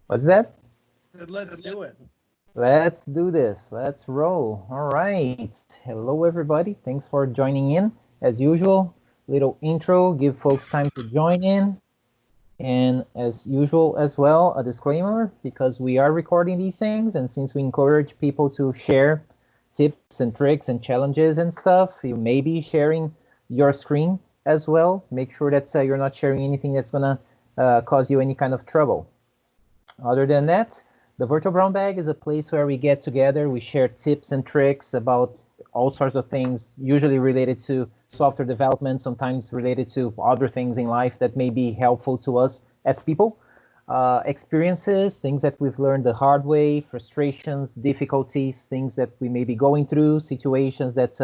What's that? Let's do it. Let's do this. Let's roll. All right. Hello, everybody. Thanks for joining in. As usual, little intro, give folks time to join in. And as usual as well, a disclaimer, because we are recording these things, and since we encourage people to share tips and tricks and challenges and stuff, you may be sharing your screen as well. Make sure that you're not sharing anything that's going to cause you any kind of trouble. Other than that, the Virtual Brown Bag is a place where we get together, we share tips and tricks about all sorts of things, usually related to software development, sometimes related to other things in life that may be helpful to us as people. Experiences, things that we've learned the hard way, frustrations, difficulties, things that we may be going through, situations that,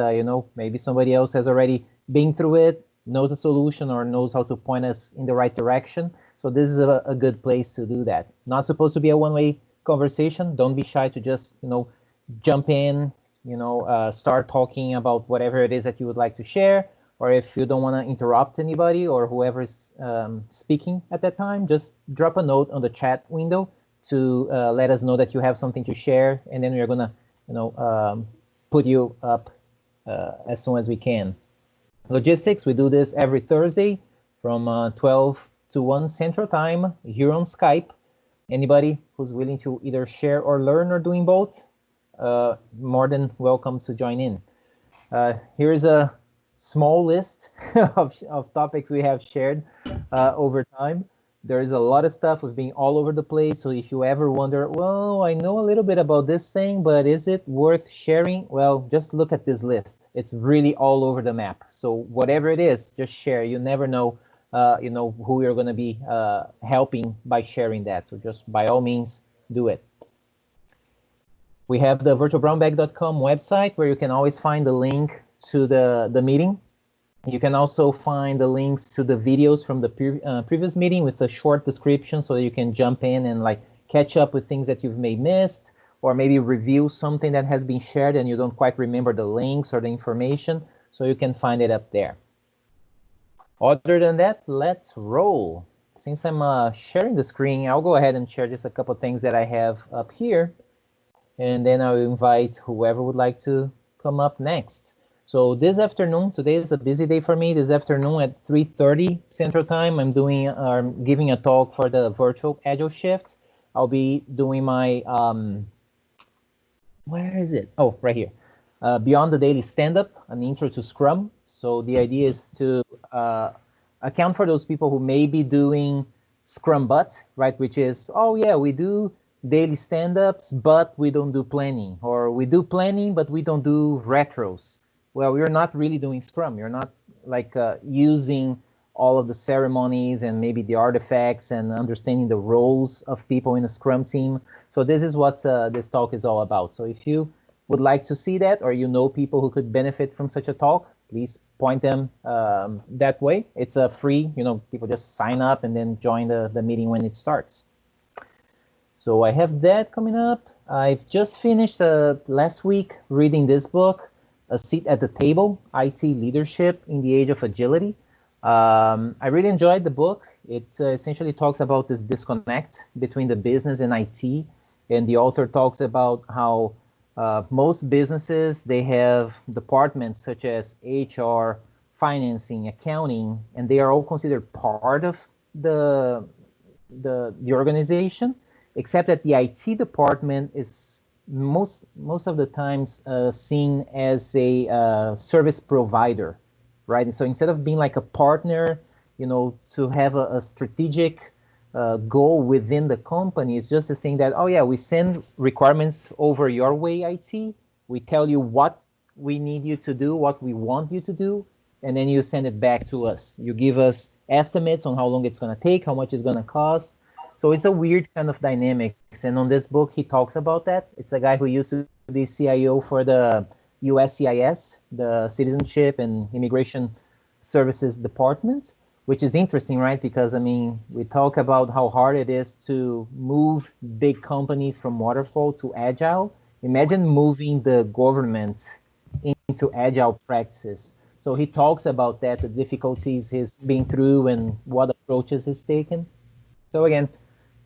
maybe somebody else has already been through it, knows a solution or knows how to point us in the right direction. So this is a good place to do that. Not supposed to be a one-way conversation. Don't be shy to just, jump in, start talking about whatever it is that you would like to share. Or if you don't want to interrupt anybody or whoever is speaking at that time, just drop a note on the chat window to let us know that you have something to share, and then we're gonna, put you up as soon as we can. Logistics, we do this every Thursday from 12 to 1 Central Time here on Skype. Anybody who's willing to either share or learn or doing both, more than welcome to join in. Here's a small list of topics we have shared over time. There is a lot of stuff. We've been all over the place. So if you ever wonder, well, I know a little bit about this thing, but is it worth sharing? Well, just look at this list. It's really all over the map. So whatever it is, just share. You never know, who you're going to be helping by sharing that. So just by all means, do it. We have the virtualbrownbag.com website where you can always find the link to the meeting. You can also find the links to the videos from the previous meeting with a short description so that you can jump in and catch up with things that you've missed, or maybe review something that has been shared and you don't quite remember the links or the information, so you can find it up there. Other than that, let's roll. Since I'm sharing the screen, I'll go ahead and share just a couple of things that I have up here, and then I'll invite whoever would like to come up next. So this afternoon, today is a busy day for me. This afternoon at 3:30 Central Time, I'm giving a talk for the virtual Agile Shift. I'll be doing my, where is it? Oh, right here. Beyond the Daily Stand-Up, an intro to Scrum. So the idea is to account for those people who may be doing Scrum but, right? Which is, oh yeah, we do daily stand-ups, but we don't do planning. Or we do planning, but we don't do retros. Well, you're not really doing Scrum. You're not using all of the ceremonies and maybe the artifacts and understanding the roles of people in a Scrum team. So this is what this talk is all about. So if you would like to see that, or you know people who could benefit from such a talk, please point them that way. It's a free, people just sign up and then join the meeting when it starts. So I have that coming up. I've just finished last week reading this book, A Seat at the Table, IT Leadership in the Age of Agility. I really enjoyed the book. It essentially talks about this disconnect between the business and IT. And the author talks about how most businesses, they have departments such as HR, financing, accounting, and they are all considered part of the organization, except that the IT department is most of the times seen as a service provider, right? And so instead of being like a partner, to have a strategic goal within the company, it's just a thing that, oh yeah, we send requirements over your way, IT. We tell you what we need you to do, what we want you to do, and then you send it back to us. You give us estimates on how long it's going to take, how much it's going to cost. So it's a weird kind of dynamics. And on this book, he talks about that. It's a guy who used to be CIO for the USCIS, the Citizenship and Immigration Services Department, which is interesting, right? Because, we talk about how hard it is to move big companies from waterfall to agile. Imagine moving the government into agile practices. So he talks about that, the difficulties he's been through and what approaches he's taken. So again,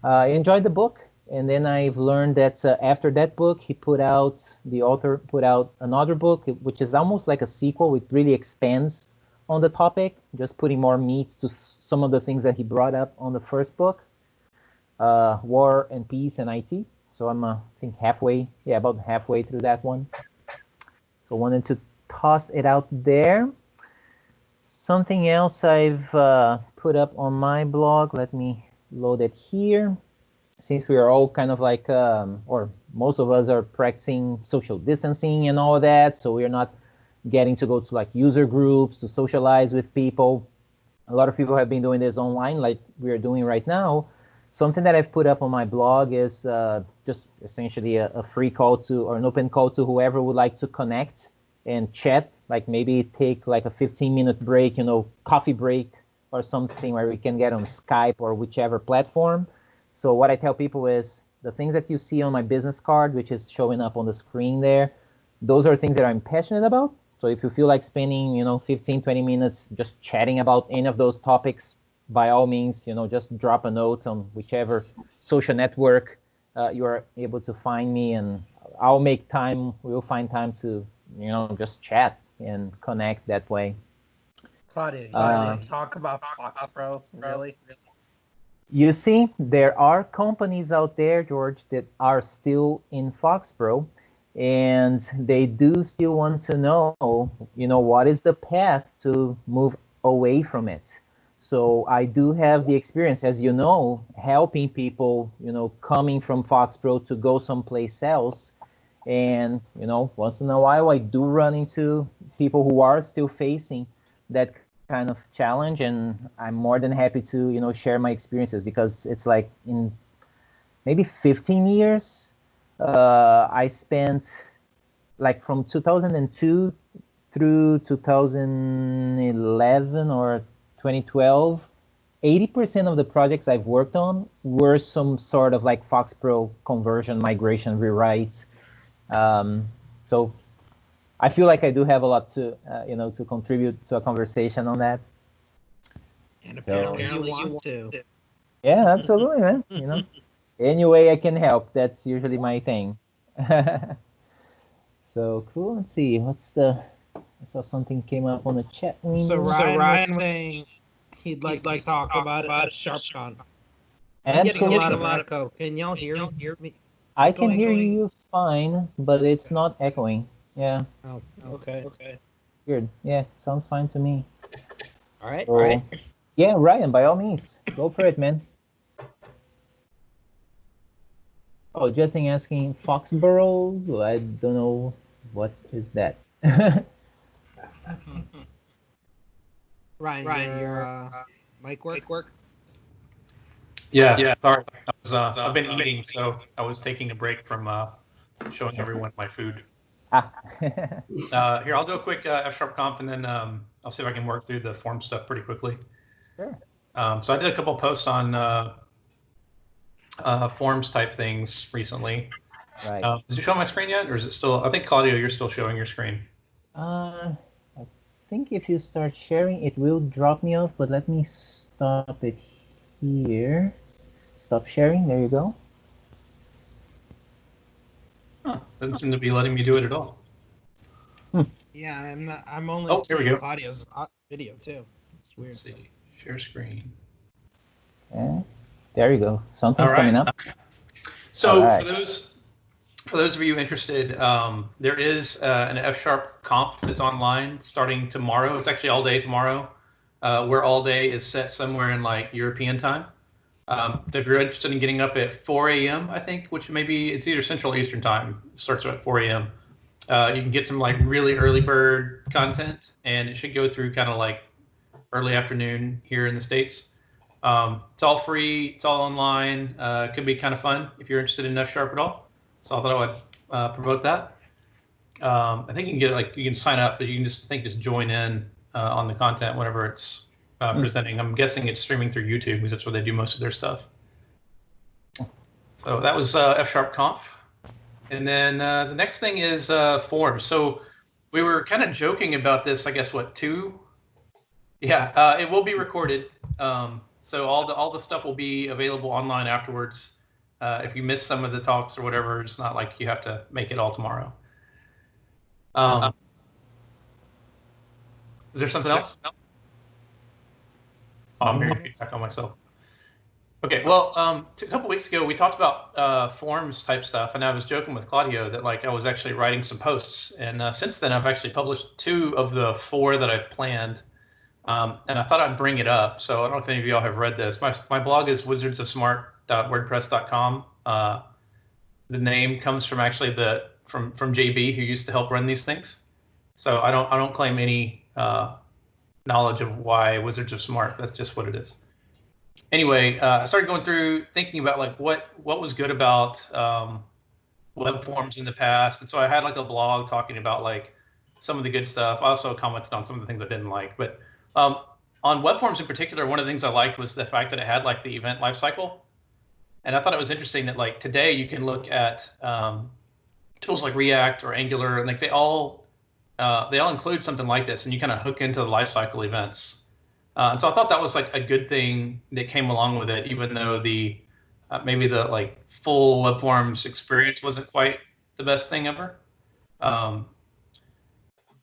I enjoyed the book, and then I've learned that after that book, the author put out another book, which is almost like a sequel. It really expands on the topic, just putting more meat to some of the things that he brought up on the first book, War and Peace and IT. So I'm, I think about halfway through that one. So I wanted to toss it out there. Something else I've put up on my blog, let me load it here. Since we are all kind of like, or most of us are practicing social distancing and all of that, so we're not getting to go to like user groups to socialize with people. A lot of people have been doing this online like we are doing right now. Something that I've put up on my blog is just essentially a free call to, or an open call to whoever would like to connect and chat, like maybe take like a 15-minute break, coffee break or something where we can get on Skype or whichever platform. So what I tell people is the things that you see on my business card, which is showing up on the screen there, those are things that I'm passionate about. So if you feel like spending, 15, 20 minutes just chatting about any of those topics, by all means, just drop a note on whichever social network you are able to find me, and we'll find time to, just chat and connect that way. Claudia, you want to talk about FoxPro, really? You see, there are companies out there, George, that are still in FoxPro, and they do still want to know, what is the path to move away from it. So I do have the experience, as you know, helping people, coming from FoxPro to go someplace else. And, once in a while, I do run into people who are still facing that kind of challenge, and I'm more than happy to, share my experiences, because it's like in maybe 15 years, I spent like from 2002 through 2011 or 2012, 80% of the projects I've worked on were some sort of like FoxPro conversion, migration, rewrite. So I feel like I do have a lot to, to contribute to a conversation on that. And apparently you want to. Yeah, absolutely, man. Any way I can help, that's usually my thing. So cool. Let's see. I saw something came up on the chat window. So Ryan was saying he'd like to talk about it at SharpConf. I'm getting a lot of echo. Can y'all hear me? I can hear you fine, but it's not echoing. Yeah. Oh, okay. Weird. Yeah, sounds fine to me. All right. Yeah, Ryan, by all means, go for it, man. Oh, Justin asking Foxborough. I don't know what is that. Ryan, your mic work? Yeah. Sorry, I've been eating, so I was taking a break from showing everyone my food. Here, I'll do a quick F#Conf, and then I'll see if I can work through the form stuff pretty quickly. Sure. So I did a couple posts on forms type things recently. Right. Is it showing my screen yet, or is it still? I think, Claudio, you're still showing your screen. I think if you start sharing, it will drop me off, but let me stop it here. Stop sharing. There you go. Huh, doesn't seem to be letting me do it at all. Yeah, I'm only seeing Claudio's video too. It's weird. Let's see. Share screen. Yeah. There you go. Something's coming up. So for those of you interested, there is an F#Conf that's online starting tomorrow. It's actually all day tomorrow, where all day is set somewhere in like European time. If you're interested in getting up at 4 a.m., I think, which maybe it's either Central or Eastern time, it starts at 4 a.m. You can get some like really early bird content, and it should go through kind of like early afternoon here in the States. It's all free. It's all online. It could be kind of fun if you're interested in F# at all. So I thought I would promote that. I think you can you can sign up, but you can just join in on the content whenever it's presenting. I'm guessing it's streaming through YouTube because that's where they do most of their stuff. So that was F#Conf. And then the next thing is forms. So we were kind of joking about this, I guess, it will be recorded. So all the stuff will be available online afterwards. If you miss some of the talks or whatever, it's not like you have to make it all tomorrow. Is there something else? Oh, I'm hearing feedback on myself. Okay, well, a couple weeks ago, we talked about forms type stuff, and I was joking with Claudio that like I was actually writing some posts, and since then I've actually published 2 of the 4 that I've planned, and I thought I'd bring it up. So I don't know if any of y'all have read this. My blog is wizardsofsmart.wordpress.com. The name comes from actually from JB, who used to help run these things. So I don't claim any knowledge of why Wizards of Smart. That's just what it is. Anyway, I started going through thinking about like what was good about web forms in the past, and so I had like a blog talking about like some of the good stuff. I also commented on some of the things I didn't like, but on web forms in particular, one of the things I liked was the fact that it had like the event lifecycle, and I thought it was interesting that like today you can look at tools like React or Angular, and like they all include something like this, and you kind of hook into the lifecycle events. And so I thought that was like a good thing that came along with it, even though the maybe the like full web forms experience wasn't quite the best thing ever. And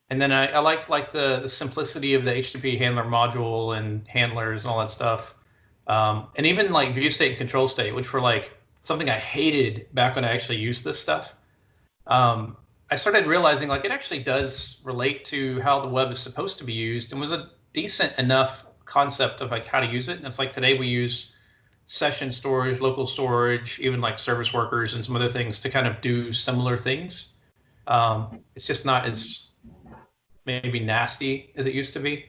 then I like the simplicity of the HTTP handler module and handlers and all that stuff. And even like view state and control state, which were like something I hated back when I actually used this stuff. I started realizing like it actually does relate to how the web is supposed to be used, and was a decent enough concept of like how to use it. And it's like today we use session storage, local storage, even like service workers and some other things to kind of do similar things. It's just not as maybe nasty as it used to be.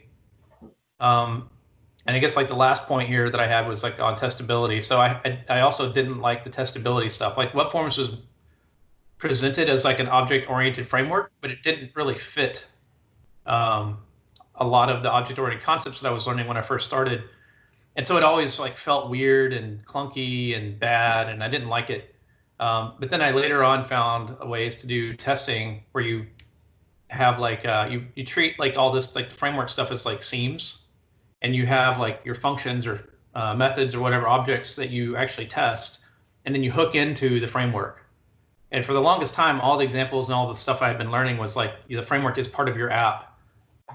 And I guess like the last point here that I had was like on testability. So I also didn't like the testability stuff. Like web forms was presented as like an object-oriented framework, but it didn't really fit a lot of the object-oriented concepts that I was learning when I first started. And so it always like felt weird and clunky and bad, and I didn't like it. But then I later on found ways to do testing where you have like, you treat like all this, like the framework stuff as like seams, and you have like your functions or methods or whatever objects that you actually test, and then you hook into the framework. And for the longest time, all the examples and all the stuff I had been learning was like the framework is part of your app.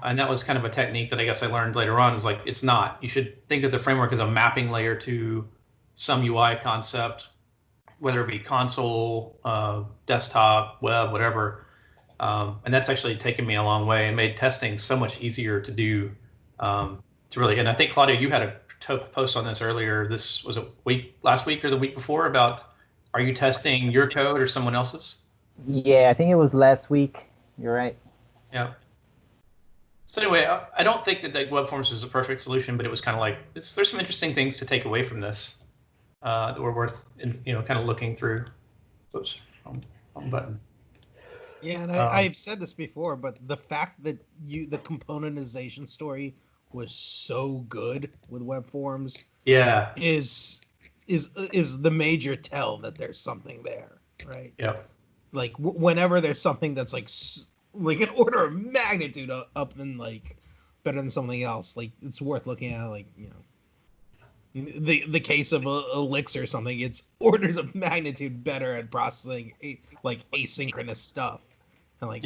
And that was kind of a technique that I guess I learned later on, is like, it's not. You should think of the framework as a mapping layer to some UI concept, whether it be console, desktop, web, whatever. And that's actually taken me a long way and made testing so much easier to do. And I think, Claudia, you had a post on this earlier. This was last week or the week before about, are you testing your code or someone else's? Yeah, I think it was last week. You're right. Yeah. So anyway, I don't think that like web forms is a perfect solution, but it was kind of like there's some interesting things to take away from this that were worth kind of looking through. Oops, wrong button. Yeah, and I've said this before, but the fact that the componentization story was so good with web forms, yeah, is the major tell that there's something there, right? Yeah. Like whenever there's something that's like an order of magnitude up than like better than something else, like it's worth looking at. Like the case of Elixir or something, it's orders of magnitude better at processing like asynchronous stuff, and like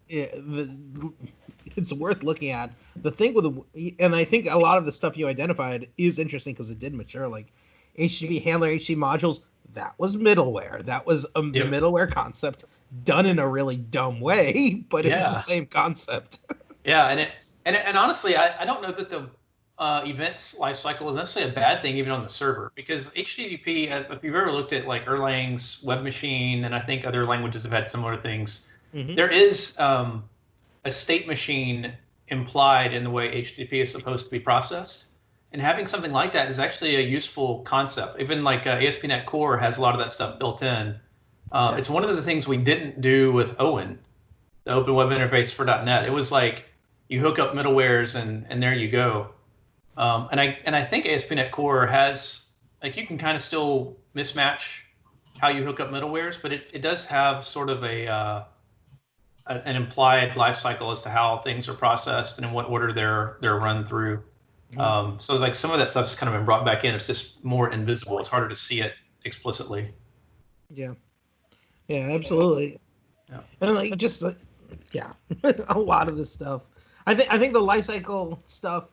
it's worth looking at. The thing and I think a lot of the stuff you identified is interesting because it did mature. Like HTTP handler, HTTP modules, that was middleware. That was a middleware concept done in a really dumb way, but it's the same concept. Yeah, and honestly, I don't know that the events lifecycle is necessarily a bad thing even on the server, because HTTP, if you've ever looked at like Erlang's web machine, and I think other languages have had similar things, there is a state machine implied in the way HTTP is supposed to be processed. And having something like that is actually a useful concept. Even like ASP.NET Core has a lot of that stuff built in. It's one of the things we didn't do with Owen, the open web interface for .NET. It was like you hook up middlewares and there you go. And I think ASP.NET Core has, like, you can kind of still mismatch how you hook up middlewares, but it does have sort of an implied life cycle as to how things are processed and in what order they're run through. So like some of that stuff's kind of been brought back in. It's just more invisible. It's harder to see it explicitly. Yeah. Yeah, absolutely. Yeah. And like just a lot of this stuff. I think the lifecycle stuff,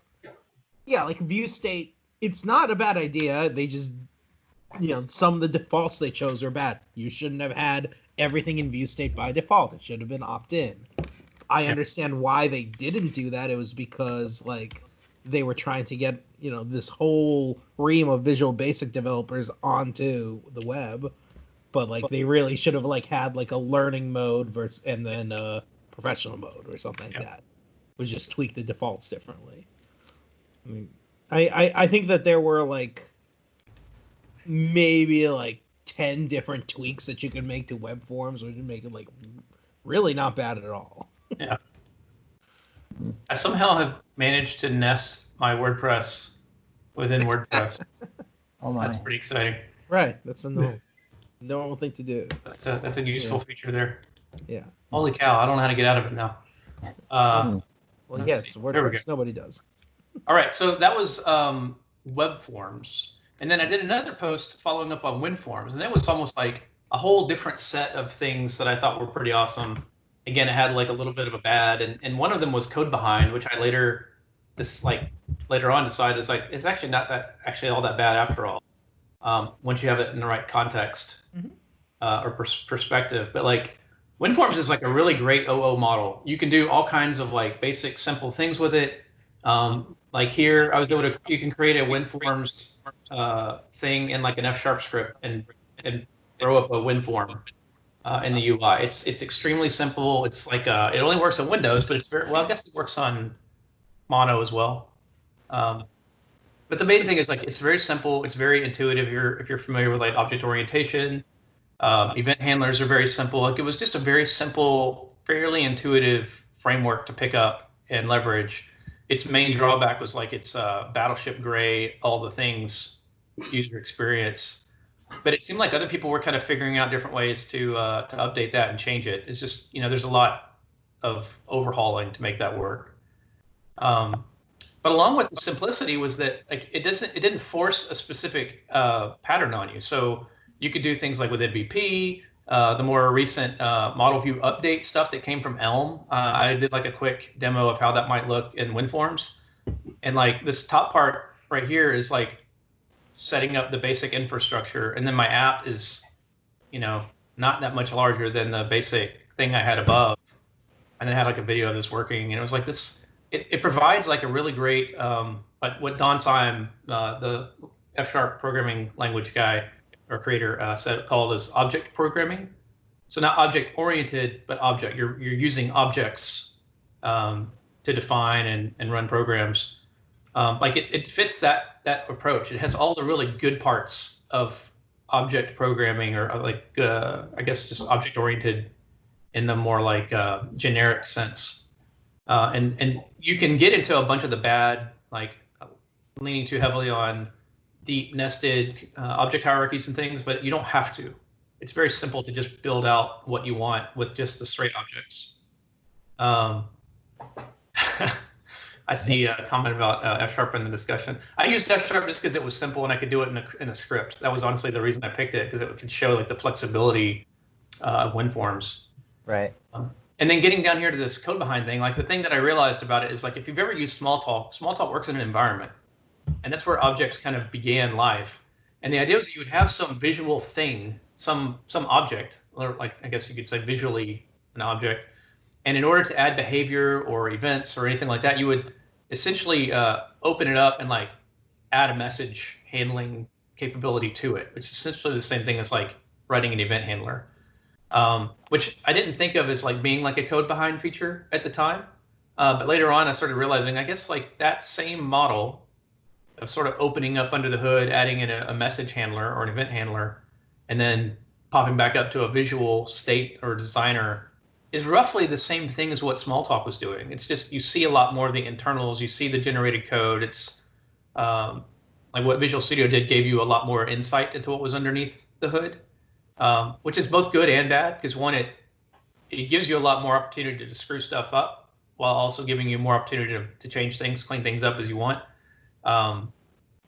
like view state, it's not a bad idea. They just, some of the defaults they chose are bad. You shouldn't have had everything in view state by default. It should have been opt-in. I understand why they didn't do that. It was because like they were trying to get, this whole ream of Visual Basic developers onto the web. But like they really should have like had like a learning mode and then a professional mode or something like that. Would just tweak the defaults differently. I mean, I think that there were like maybe like 10 different tweaks that you could make to web forms, which would make it like really not bad at all. Yeah. I somehow have managed to nest my WordPress within WordPress. Oh my. That's pretty exciting. Right. That's a normal thing to do. That's a useful feature there. Yeah. Holy cow! I don't know how to get out of it now. Well, yes, WordPress. Nobody does. All right, so that was web forms, and then I did another post following up on WinForms, and it was almost like a whole different set of things that I thought were pretty awesome. Again, it had like a little bit of a bad, and one of them was code behind, which I later on decided is like it's actually not all that bad after all. Once you have it in the right context or perspective. But like WinForms is like a really great OO model. You can do all kinds of like basic simple things with it. Like here, I was able to, you can create a WinForms thing in like an F# script and throw up a WinForm in the UI. It's extremely simple. It's like it only works on Windows, but it's very well. I guess it works on Mono as well. But the main thing is like it's very simple. It's very intuitive. If you're familiar with like object orientation, event handlers are very simple. Like it was just a very simple, fairly intuitive framework to pick up and leverage. Its main drawback was like it's Battleship Gray, all the things, user experience. But it seemed like other people were kind of figuring out different ways to update that and change it. It's just there's a lot of overhauling to make that work. But along with the simplicity was that like it didn't force a specific pattern on you. So you could do things like with MVP, the more recent model view update stuff that came from Elm. I did like a quick demo of how that might look in WinForms. And like this top part right here is like setting up the basic infrastructure. And then my app is, not that much larger than the basic thing I had above. And I had like a video of this working. And it was like this, it provides like a really great, like what Don Syme, the F# programming language guy or creator called as object programming. So not object oriented, but object. You're using objects to define and run programs. Like it fits that approach. It has all the really good parts of object programming or like I guess just object oriented in the more like generic sense. And you can get into a bunch of the bad, like leaning too heavily on deep nested object hierarchies and things, but you don't have to. It's very simple to just build out what you want with just the straight objects. I see a comment about F# in the discussion. I used F# just because it was simple and I could do it in a script. That was honestly the reason I picked it, because it could show like the flexibility of WinForms. Right. And then getting down here to this code behind thing, like the thing that I realized about it is like if you've ever used Smalltalk works in an environment. And that's where objects kind of began life. And the idea was that you would have some visual thing, some object, or like I guess you could say visually an object. And in order to add behavior or events or anything like that, you would essentially open it up and like add a message handling capability to it, which is essentially the same thing as like writing an event handler, which I didn't think of as like being like a code behind feature at the time. But later on, I started realizing, I guess like that same model of sort of opening up under the hood, adding in a message handler or an event handler, and then popping back up to a visual state or designer is roughly the same thing as what Smalltalk was doing. It's just you see a lot more of the internals, you see the generated code. It's like what Visual Studio did gave you a lot more insight into what was underneath the hood, which is both good and bad, because one, it gives you a lot more opportunity to screw stuff up while also giving you more opportunity to change things, clean things up as you want.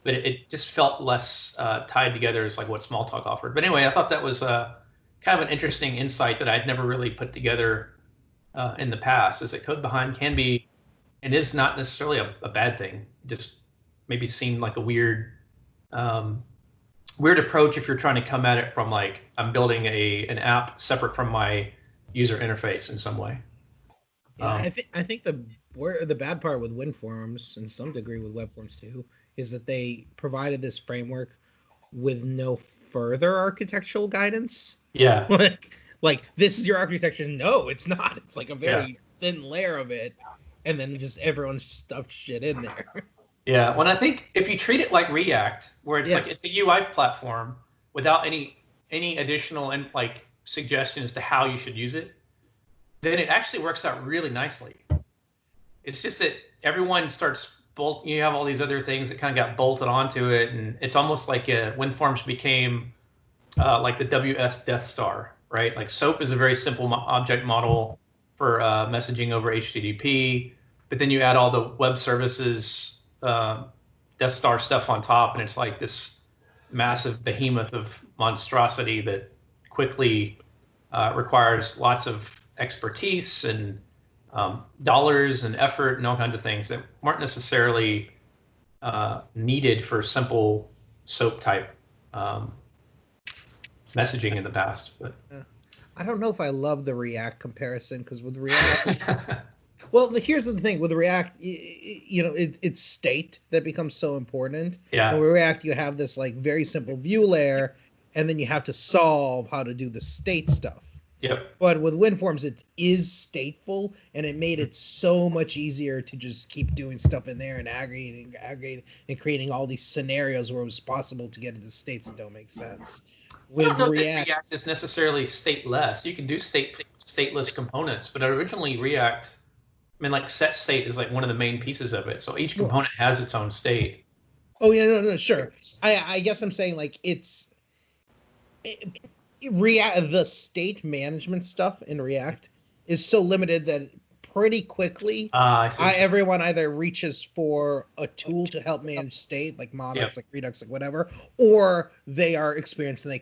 But it just felt less tied together as like what Smalltalk offered. But anyway, I thought that was kind of an interesting insight that I'd never really put together in the past, is that code behind can be and is not necessarily a bad thing. Just maybe seemed like a weird approach if you're trying to come at it from like, I'm building an app separate from my user interface in some way. Yeah, I think the bad part with WinForms, and some degree with WebForms too, is that they provided this framework with no further architectural guidance. Yeah. like this is your architecture. No, it's not. It's like a very thin layer of it, and then just everyone's stuffed shit in there. Yeah. Well, I think if you treat it like React, where it's like it's a UI platform without any additional and like suggestion as to how you should use it, then it actually works out really nicely. It's just that everyone starts you have all these other things that kind of got bolted onto it, and it's almost like WinForms became like the WS Death Star, right? Like SOAP is a very simple object model for messaging over HTTP, but then you add all the web services Death Star stuff on top, and it's like this massive behemoth of monstrosity that quickly requires lots of expertise and dollars and effort and all kinds of things that weren't necessarily needed for simple SOAP type messaging in the past. But I don't know if I love the React comparison, because with React, well, here's the thing with React, it's state that becomes so important. Yeah. And with React, you have this like very simple view layer, and then you have to solve how to do the state stuff. Yep. But with WinForms, it is stateful, and it made it so much easier to just keep doing stuff in there and aggregating, and creating all these scenarios where it was possible to get into states that don't make sense. With I don't know that React is necessarily stateless. You can do stateless components, but originally React, I mean, like set state is like one of the main pieces of it. So each component has its own state. Oh yeah, no, sure. I guess I'm saying like the state management stuff in React is so limited that pretty quickly everyone either reaches for a tool to help manage state, like Monix, like Redux, like whatever, or they are experienced and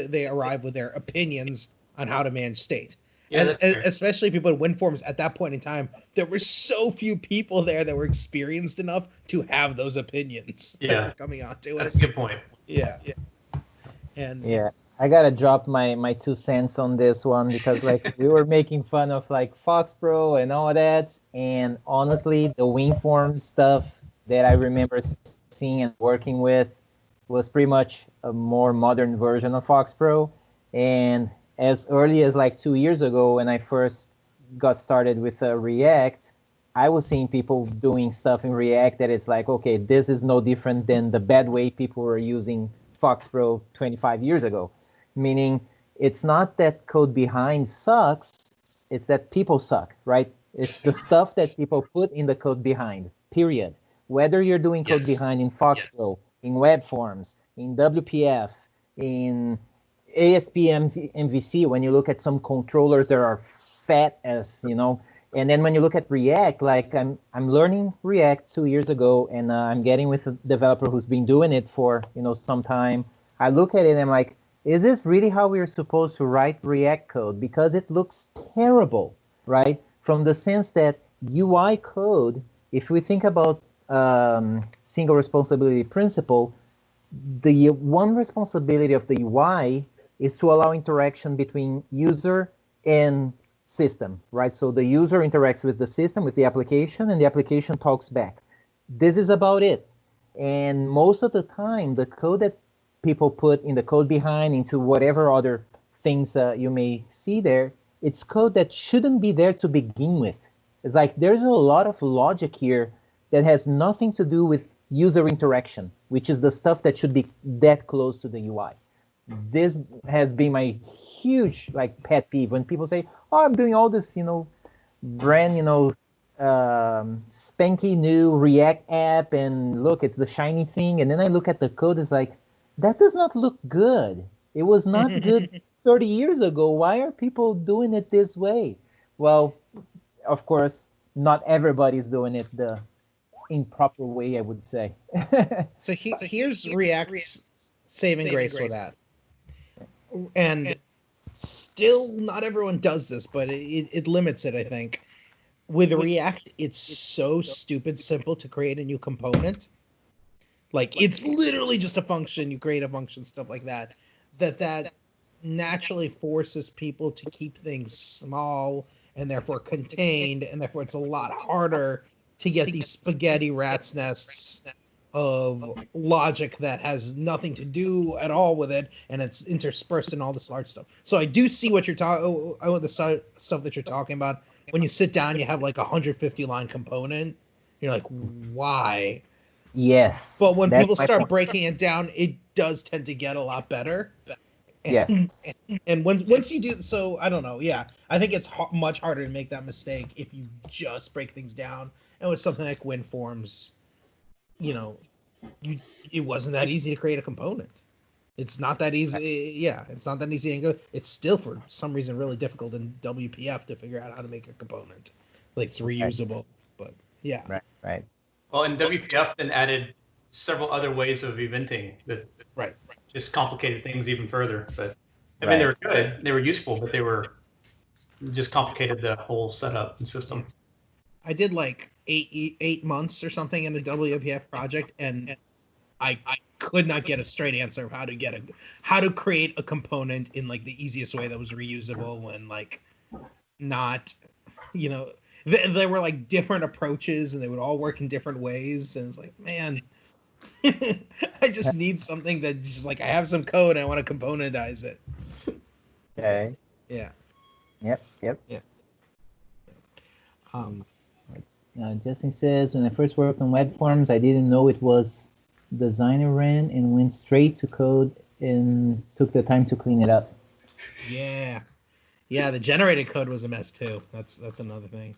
they arrive with their opinions on how to manage state. Yeah, and especially people in WinForms at that point in time, there were so few people there that were experienced enough to have those opinions. Yeah, coming onto it. That's a good point. Yeah. And I gotta drop my 2 cents on this one, because like we were making fun of like FoxPro and all that, and honestly, the WinForm stuff that I remember seeing and working with was pretty much a more modern version of FoxPro. And as early as like 2 years ago, when I first got started with React, I was seeing people doing stuff in React that it's like, okay, this is no different than the bad way people were using FoxPro 25 years ago. Meaning it's not that code behind sucks, it's that people suck, right? It's the stuff that people put in the code behind, period. Whether you're doing code behind in FoxPro, in WebForms, in WPF, in ASP MVC, when you look at some controllers that are fat as, and then when you look at React, like I'm learning React 2 years ago, and I'm getting with a developer who's been doing it for, some time. I look at it and I'm like, is this really how we're supposed to write React code? Because it looks terrible, right? From the sense that UI code, if we think about single responsibility principle, the one responsibility of the UI is to allow interaction between user and system, right? So the user interacts with the system, with the application, and the application talks back. This is about it. And most of the time, the code that people put in the code behind into whatever other things you may see there, it's code that shouldn't be there to begin with. It's like there's a lot of logic here that has nothing to do with user interaction, which is the stuff that should be that close to the UI. This has been my huge pet peeve when people say, oh, I'm doing all this, brand, spanky new React app, and look, it's the shiny thing. And then I look at the code, it's like, that does not look good. It was not good 30 years ago. Why are people doing it this way? Well, of course, not everybody's doing it the improper way, I would say. So here's React's saving grace with that. And still, not everyone does this, but it limits it, I think. With React, it's so stupid simple to create a new component. Like, it's literally just a function. You create a function, stuff like that. That naturally forces people to keep things small and therefore contained, and therefore it's a lot harder to get these spaghetti rat's nests of logic that has nothing to do at all with it, and it's interspersed in all this large stuff. So I do see what you're talking, the stuff that you're talking about. When you sit down, you have like a 150 line component. You're like, why? Yes. But when people start breaking it down, it does tend to get a lot better. Yeah. And once you do, so I don't know. Yeah, I think it's much harder to make that mistake if you just break things down. And with something like WinForms, you know, it wasn't that easy to create a component. It's not that easy. Yeah, it's not that easy. It's still, for some reason, really difficult in WPF to figure out how to make a component. Like, it's reusable. But yeah. Right. Well, and WPF then added several other ways of eventing that just complicated things even further. But I mean, they were good, they were useful, but they were just complicated the whole setup and system. I did like eight months or something in a WPF project, and I could not get a straight answer of how to create a component in like the easiest way that was reusable and like not, you know, there were like different approaches and they would all work in different ways, and it's like, man, I just need something that just like, I have some code, I want to componentize it. Okay. Yeah. Yep. Yeah. Justin says, when I first worked on WebForms, I didn't know it was designer ran and went straight to code and took the time to clean it up. Yeah, the generated code was a mess too. That's another thing.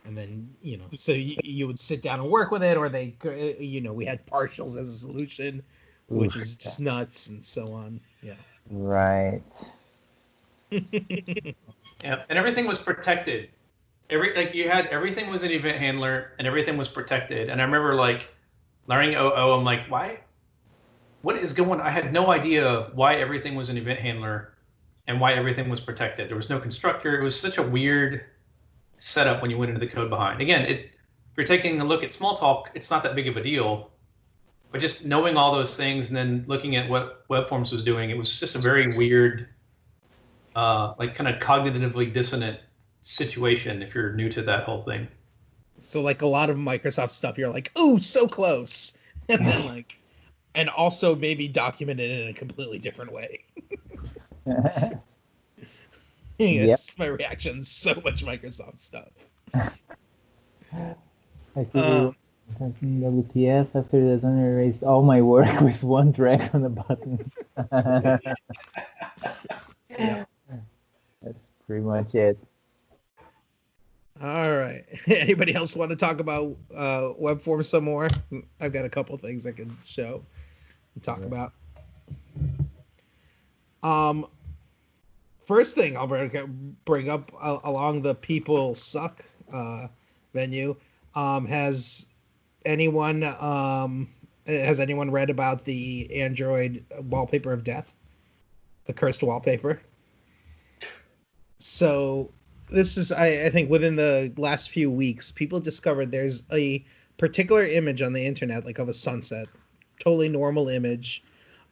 And then, you know, so you would sit down and work with it, or they, you know, we had partials as a solution, which is just nuts, and so on. Yeah. Right. Yeah, and everything was protected. Everything was an event handler, and everything was protected. And I remember like learning OO. I'm like, why? What is going on? I had no idea why everything was an event handler and why everything was protected. There was no constructor. It was such a weird setup when you went into the code behind. Again, if you're taking a look at Smalltalk, it's not that big of a deal. But just knowing all those things and then looking at what WebForms was doing, it was just a very weird, like kind of cognitively dissonant situation if you're new to that whole thing. So like a lot of Microsoft stuff, you're like, oh, so close. And then like, and also maybe documented in a completely different way. It's my reaction. So much Microsoft stuff. I see WPF after the designer erased all my work with one drag on the button. Yeah. That's pretty much it. All right. Anybody else want to talk about WebForm some more? I've got a couple of things I can show and talk about. First thing I'll bring up along the people suck venue. Has anyone read about the Android wallpaper of death? The cursed wallpaper. So this is, I think, within the last few weeks, people discovered there's a particular image on the internet, like of a sunset, totally normal image,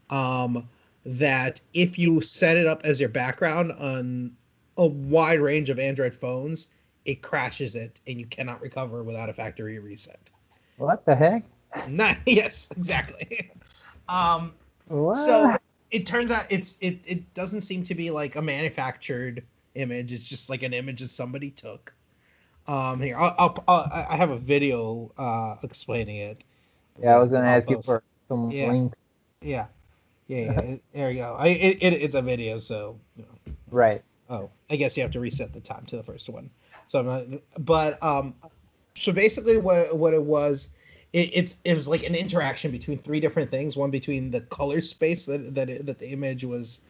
that if you set it up as your background on a wide range of Android phones, it crashes it and you cannot recover without a factory reset. What the heck? Yes, exactly. What? So it turns out it doesn't seem to be like a manufactured image. It's just like an image that somebody took. Here, I have a video explaining it. Yeah, I was gonna ask you for some links. Yeah. There you go. It's a video, so you know. Right. Oh, I guess you have to reset the time to the first one. So I'm not, but so basically what it was, it was like an interaction between three different things. One between the color space that the image was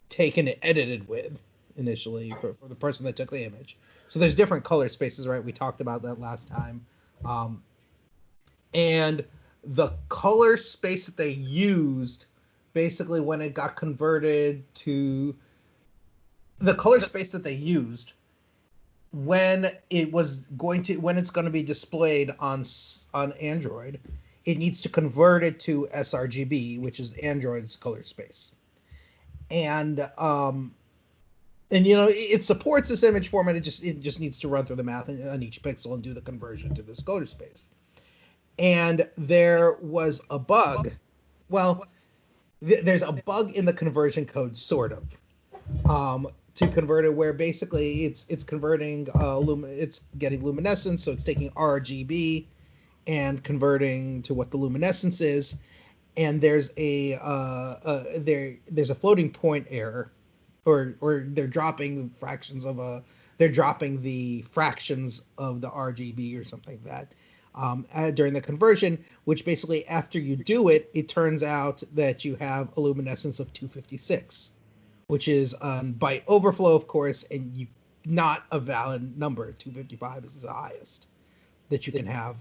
taken and edited with initially for the person that took the image. So there's different color spaces, right? We talked about that last time. And the color space that they used, basically when it got converted to the color space that they used when it's going to be displayed on Android, it needs to convert it to sRGB, which is Android's color space. And it supports this image format. It just needs to run through the math on each pixel and do the conversion to this color space. And there was a bug. Well, there's a bug in the conversion code, sort of, to convert it, where basically it's converting it's getting luminescence, so it's taking RGB and converting to what the luminescence is, and there's a floating point error, or they're dropping the fractions of the RGB or something like that during the conversion, which basically after you do it, it turns out that you have a luminescence of 256, which is byte overflow, of course, and not a valid number. 255 is the highest that you can have,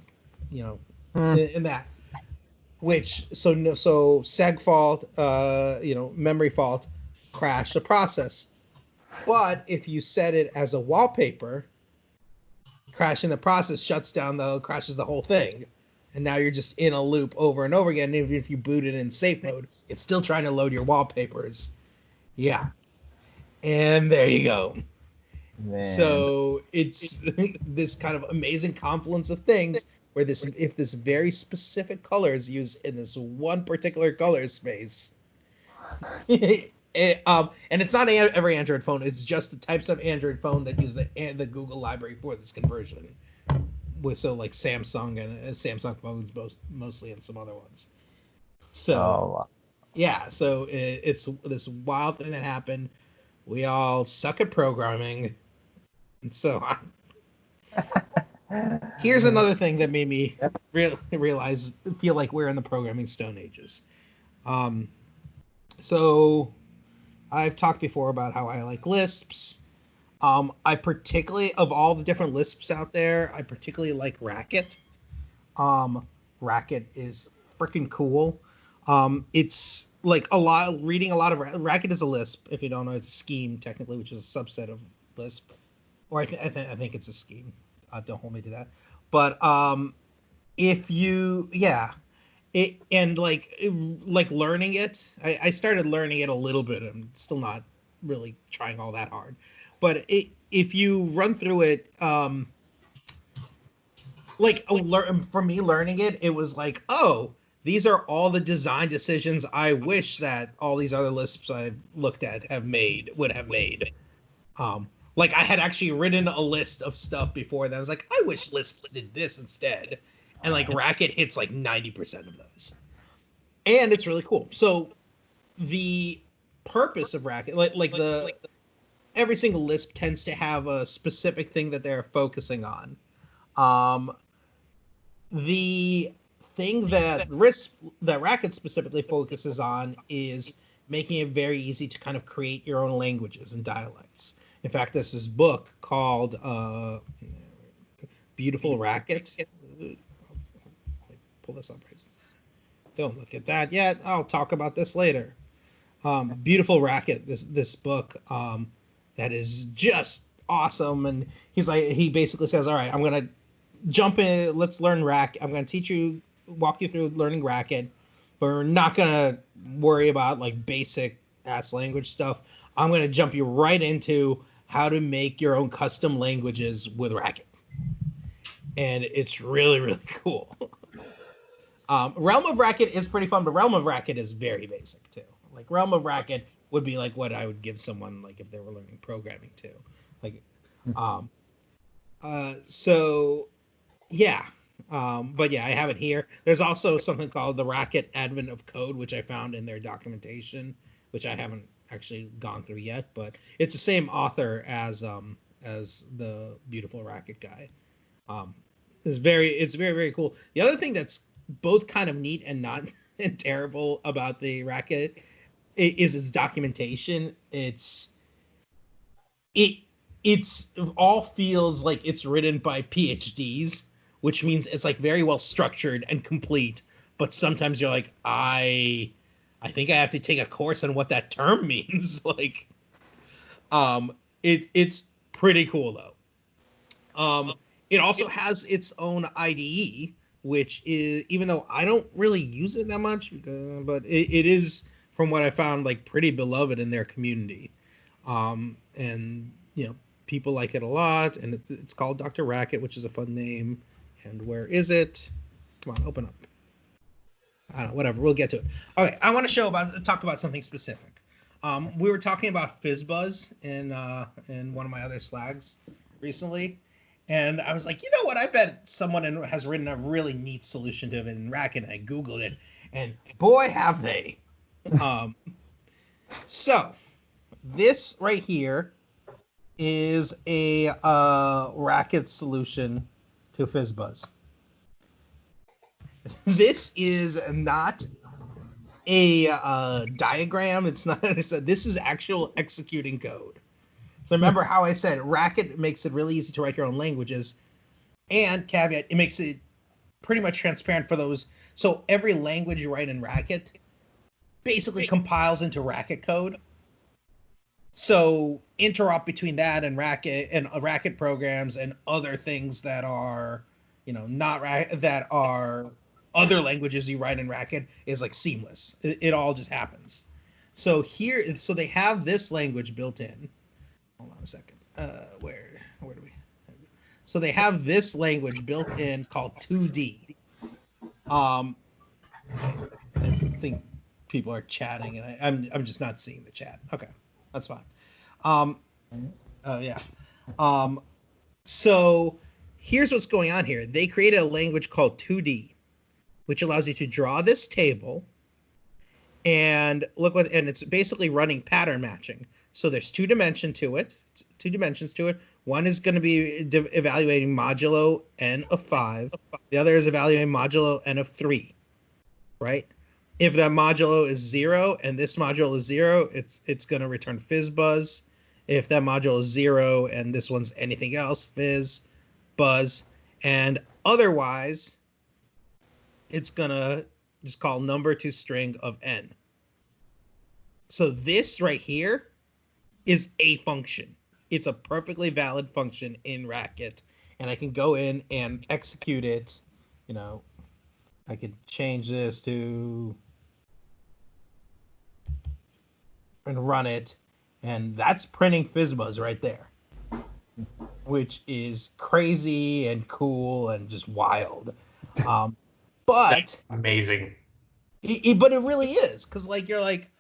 in that. Which so seg fault, memory fault, crashed the process. But if you set it as a wallpaper, crashing the process crashes the whole thing, and now you're just in a loop over and over again. Even if you boot it in safe mode, it's still trying to load your wallpapers. Yeah, and there you go. Man. So it's this kind of amazing confluence of things where if this very specific color is used in this one particular color space, and it's not every Android phone. It's just the types of Android phone that use the Google library for this conversion. So like Samsung and Samsung phones mostly, and some other ones. So yeah, so it's this wild thing that happened. We all suck at programming, and so on. Here's another thing that made me feel like we're in the programming Stone Ages. So I've talked before about how I like Lisps. I particularly, of all the different Lisps out there, I particularly like Racket. Racket is freaking cool. It's like reading a lot of Racket is a Lisp. If you don't know, it's Scheme technically, which is a subset of Lisp, or I think it's a Scheme. Don't hold me to that. But if you, learning it, I started learning it a little bit. I'm still not really trying all that hard. But if you run through it, for me learning it, it was like, oh, these are all the design decisions I wish that all these other Lisps I've looked at would have made. Like I had actually written a list of stuff before that I was like, I wish Lisp did this instead. And like Racket hits like 90% of those. And it's really cool. So the purpose of Racket, every single Lisp tends to have a specific thing that they're focusing on. The thing that Racket specifically focuses on is making it very easy to kind of create your own languages and dialects. In fact, there's this book called Beautiful Racket. Pull this up. Don't look at that yet. I'll talk about this later. Beautiful Racket, this book that is just awesome. And he basically says, all right, I'm going to jump in. Let's learn Racket. I'm going to walk you through learning Racket, but we're not going to worry about like basic ass language stuff. I'm going to jump you right into how to make your own custom languages with Racket. And it's really, really cool. Realm of Racket is pretty fun, but Realm of Racket is very basic too. Like Realm of Racket would be like what I would give someone like if they were learning programming too. Like, so yeah. But yeah, I have it here. There's also something called the Racket Advent of Code, which I found in their documentation, which I haven't actually gone through yet, but it's the same author as the Beautiful Racket guy. It's very, very cool. The other thing that's both kind of neat and not and terrible about the Racket is its documentation. It's all feels like it's written by PhDs, which means it's like very well structured and complete. But sometimes you're like, I think I have to take a course on what that term means. Like, it's pretty cool though. It also has its own IDE, which is, even though I don't really use it that much, but it is, from what I found, like pretty beloved in their community. And you know, people like it a lot, and it's called Dr. Racket, which is a fun name. And where is it? Come on, open up. I don't know, whatever. We'll get to it. Okay, I want to talk about something specific. We were talking about FizzBuzz in one of my other slags recently, and I was like, you know what? I bet someone has written a really neat solution to it in Racket, and I Googled it, and boy, have they. So this right here is a Racket solution to FizzBuzz. This is not a diagram. It's not. This is actual executing code. So remember how I said Racket makes it really easy to write your own languages, and caveat, it makes it pretty much transparent for those. So every language you write in Racket basically compiles into Racket code. So interop between that and Racket programs and other things that are, you know, that are other languages you write in Racket is like seamless. It all just happens. So they have this language built in. Hold on a second. Where do we? So they have this language built in called 2D. I think people are chatting, and I'm just not seeing the chat. Okay, that's fine. Yeah. So here's what's going on here. They created a language called 2D, which allows you to draw this table and and it's basically running pattern matching. So there's two dimensions to it. One is going to be evaluating modulo n of 5. The other is evaluating modulo n of 3, right? If that modulo is 0 and this modulo is 0, it's going to return FizzBuzz. If that module is 0 and this one's anything else, FizzBuzz. And otherwise, it's going to just call number to string of n. So this right here is a function. It's a perfectly valid function in Racket, and I can go in and execute it. You know, I could change this to and run it, and that's printing FizzBuzz right there, which is crazy and cool and just wild. But that's amazing. But it really is, because like you're like,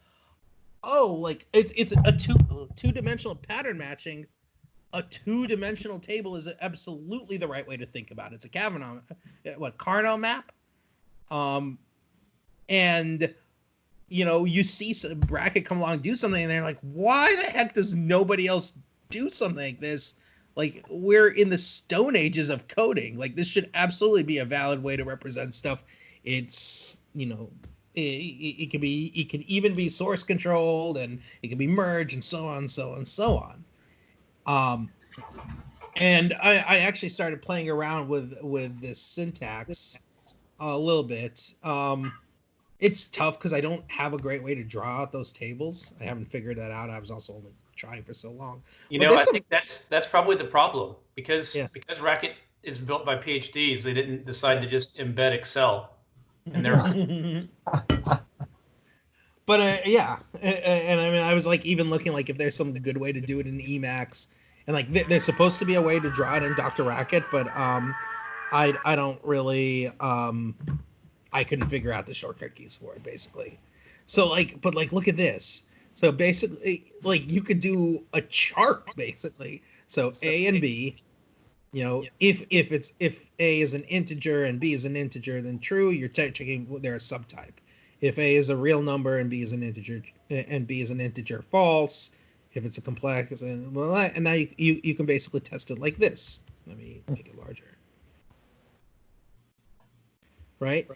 oh, like it's a two-dimensional pattern matching. A two-dimensional table is absolutely the right way to think about it. It's a Carnot map, and you know, you see some Racket come along and do something, and they're like, why the heck does nobody else do something like this? Like, we're in the Stone Ages of coding. Like, this should absolutely be a valid way to represent stuff. It's, you know, it can even be source controlled, and it can be merged, and so on, so on, so on. And I actually started playing around with this syntax a little bit. It's tough because I don't have a great way to draw out those tables. I haven't figured that out. I was also only trying for so long. I think that's probably the problem, because Racket is built by PhDs. They didn't decide to just embed Excel in their. But yeah, and I mean, I was like even looking like if there's some good way to do it in Emacs, and like there's supposed to be a way to draw it in Dr. Racket, but I don't really I couldn't figure out the shortcut keys for it, basically. So like, but like, look at this. So basically, like, you could do a chart, basically. So A and B, you know, if A is an integer and B is an integer, then true, you're checking they're a subtype. If A is a real number and B is an integer, false. If it's a complex, and now you can basically test it like this. Let me make it larger. Right?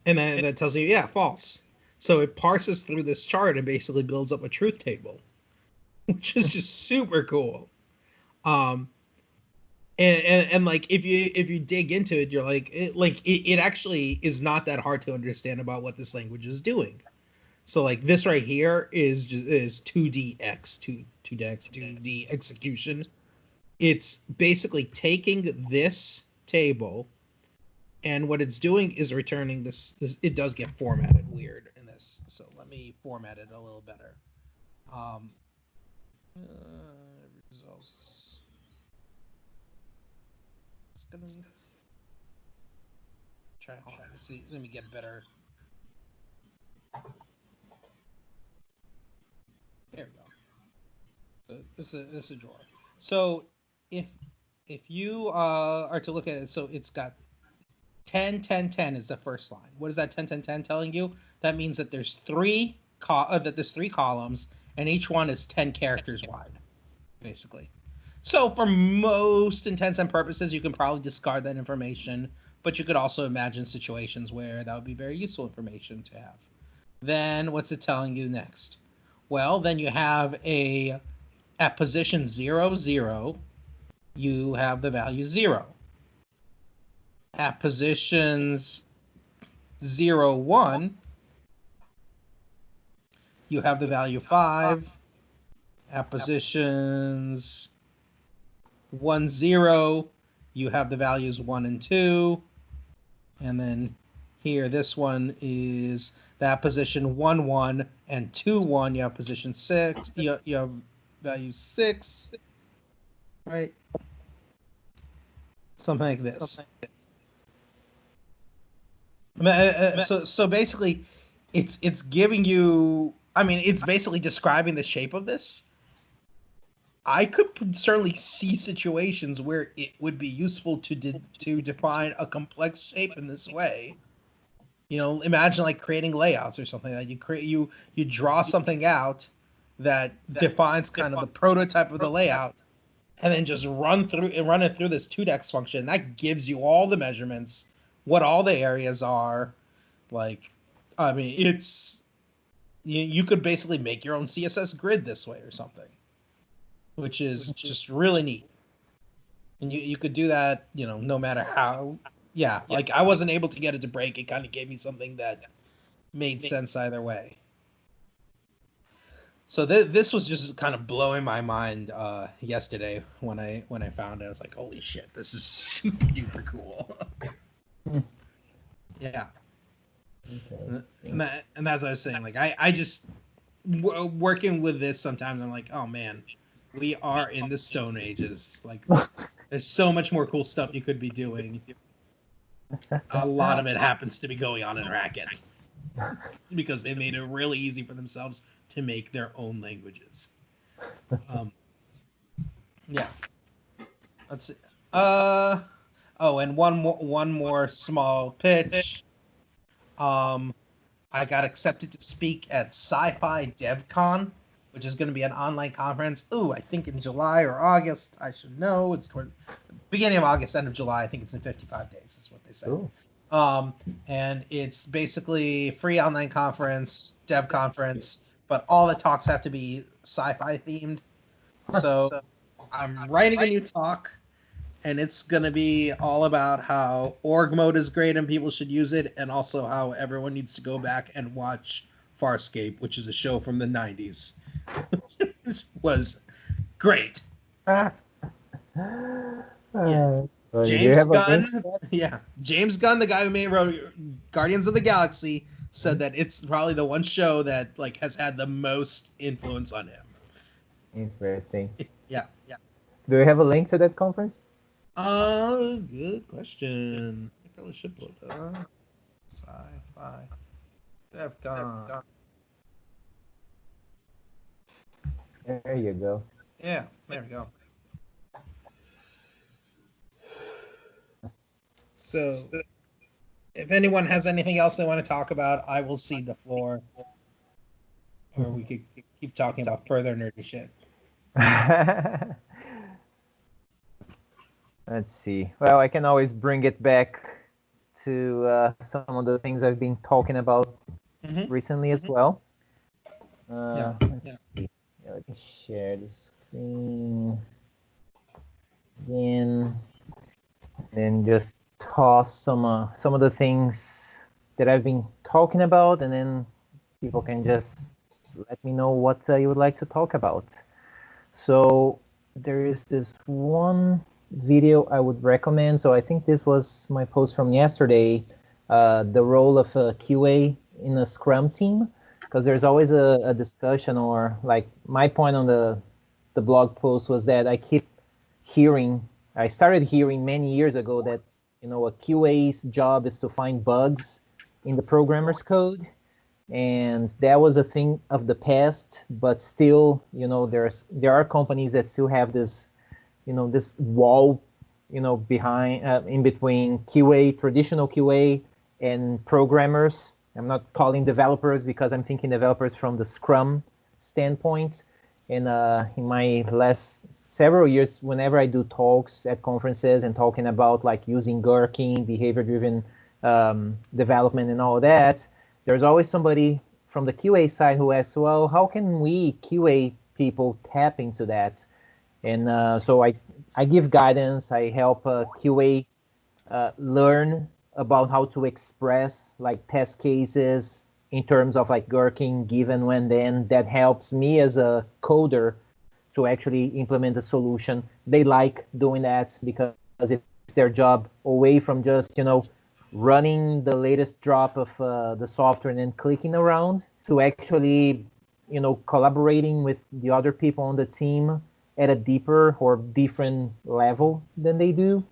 And then that tells you, yeah, false. So it parses through this chart and basically builds up a truth table, which is just super cool. And And like if you dig into it, you're like it actually is not that hard to understand about what this language is doing. So like this right here is 2D execution. It's basically taking this table, and what it's doing is returning this. It does get formatted weird in this, so let me format it a little better. Results. It's gonna try. Let me get better. There we go. So this is a drawer. So if you are to look at it, so it's got 10, 10, 10 is the first line. What is that 10, 10, 10 telling you? That means that there's three columns, and each one is 10 characters wide, basically. So for most intents and purposes, you can probably discard that information, but you could also imagine situations where that would be very useful information to have. Then what's it telling you next? Well, then you have at position 0, 0, you have the value 0. At positions 0, 1, you have the value 5. At positions 1, 0, you have the values 1 and 2. And then here, this one is that position 1, 1 and 2, 1. You have position 6. You have value 6, right? Something like this. So basically, it's giving you. I mean, it's basically describing the shape of this. I could certainly see situations where it would be useful to define a complex shape in this way. You know, imagine like creating layouts or something that you draw something out that defines kind of the prototype of the layout, and then just run it through this 2dex function. That gives you all the measurements, what all the areas are. Like, I mean, it's you could basically make your own CSS grid this way or something, which is just really neat. And you could do that, you know, no matter how. Yeah, like I wasn't able to get it to break. It kind of gave me something that made sense either way. So this was just kind of blowing my mind yesterday when I found it. I was like, holy shit, this is super duper cool. Yeah. Okay. And as I was saying, like I just working with this sometimes I'm like, oh man, we are in the Stone Ages. Like there's so much more cool stuff you could be doing. A lot of it happens to be going on in Racket because they made it really easy for themselves to make their own languages. Yeah. Let's see. Oh, and one more small pitch. I got accepted to speak at Sci-Fi DevCon, which is going to be an online conference. Ooh, I think in July or August. I should know. It's toward the beginning of August, end of July. I think it's in 55 days is what they said. Ooh. And it's basically free online conference, dev conference, but all the talks have to be sci-fi themed. So I'm writing a new talk, and it's going to be all about how org mode is great and people should use it, and also how everyone needs to go back and watch Farscape, which is a show from the 90s. Was great. Yeah. James Gunn, James Gunn, the guy who wrote Guardians of the Galaxy, said that it's probably the one show that like has had the most influence on him. Interesting. Yeah. Do we have a link to that conference? Good question. I probably should put that. Sci-Fi DevCon. There you go. Yeah, there we go. So, if anyone has anything else they want to talk about, I will cede the floor. Or we could keep talking about further nerdy shit. Let's see. Well, I can always bring it back to some of the things I've been talking about recently as well. Let's see. Let me share the screen again. and just toss some of the things that I've been talking about, and then people can just let me know what you would like to talk about. So there is this one video I would recommend. So I think this was my post from yesterday, the role of a QA in a Scrum team, because there's always a discussion, or like my point on the blog post was that I started hearing many years ago that, a QA's job is to find bugs in the programmer's code. And that was a thing of the past, but still, there are companies that still have this, this wall, behind, in between QA, traditional QA, and programmers. I'm not calling developers because I'm thinking developers from the Scrum standpoint. And in my last several years, whenever I do talks at conferences and talking about like using gherkin, behavior-driven development and all that, there's always somebody from the QA side who asks, well, how can we QA people tap into that? And so I give guidance. I help QA learn about how to express like test cases in terms of like gherkin, given, when, then. That helps me as a coder to actually implement a solution. They like doing that because it's their job, away from just, running the latest drop of the software and then clicking around, to actually, collaborating with the other people on the team at a deeper or different level than they do.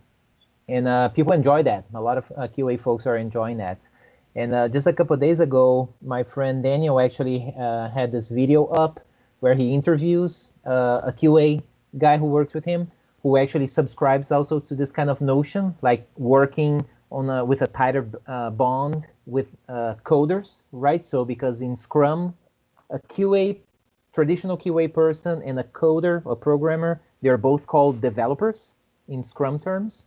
And people enjoy that. A lot of QA folks are enjoying that. And just a couple of days ago, my friend Daniel actually had this video up where he interviews a QA guy who works with him, who actually subscribes also to this kind of notion, like working on with a tighter bond with coders, right? So because in Scrum, a QA, traditional QA person, and a coder, a programmer, they're both called developers in Scrum terms.